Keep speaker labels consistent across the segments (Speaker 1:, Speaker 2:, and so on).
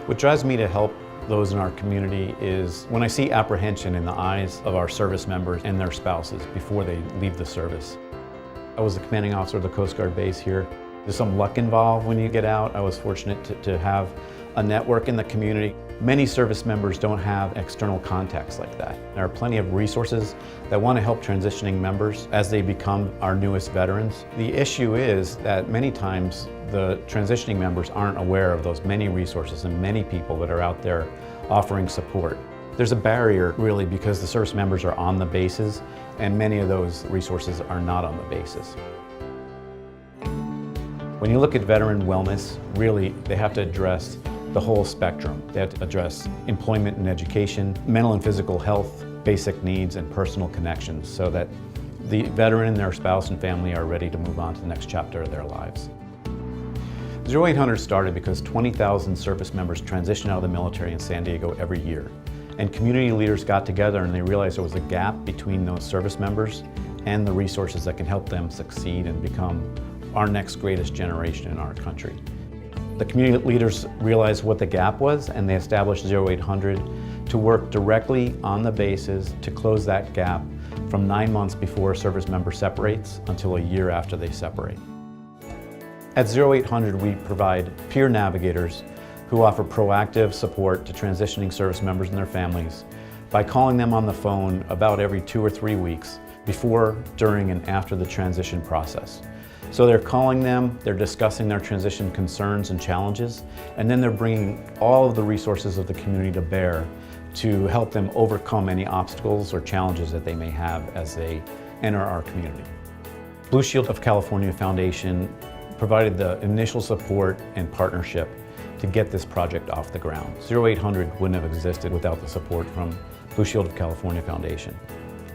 Speaker 1: What drives me to help those in our community is when I see apprehension in the eyes of our service members and their spouses before they leave the service. I was the commanding officer of the Coast Guard base here. There's some luck involved when you get out. I was fortunate to have a network in the community. Many service members don't have external contacts like that. There are plenty of resources that want to help transitioning members as they become our newest veterans. The issue is that many times the transitioning members aren't aware of those many resources and many people that are out there offering support. There's a barrier really because the service members are on the bases and many of those resources are not on the bases. When you look at veteran wellness, really they have to address the whole spectrum. They have to address employment and education, mental and physical health, basic needs, and personal connections so that the veteran and their spouse and family are ready to move on to the next chapter of their lives. Zero8Hundred started because 20,000 service members transition out of the military in San Diego every year. And community leaders got together and they realized there was a gap between those service members and the resources that can help them succeed and become our next greatest generation in our country. The community leaders realized what the gap was and they established Zero8Hundred to work directly on the bases to close that gap from 9 months before a service member separates until a year after they separate. At Zero8Hundred, we provide peer navigators who offer proactive support to transitioning service members and their families by calling them on the phone about every 2 or 3 weeks before, during, and after the transition process. So they're calling them, they're discussing their transition concerns and challenges, and then they're bringing all of the resources of the community to bear to help them overcome any obstacles or challenges that they may have as they enter our community. Blue Shield of California Foundation provided the initial support and partnership to get this project off the ground. Zero8Hundred wouldn't have existed without the support from Blue Shield of California Foundation.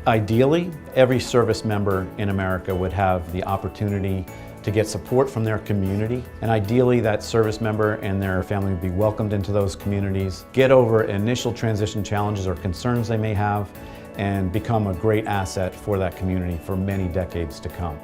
Speaker 1: Ideally, every service member in America would have the opportunity to get support from their community, and ideally that service member and their family would be welcomed into those communities, get over initial transition challenges or concerns they may have, and become a great asset for that community for many decades to come.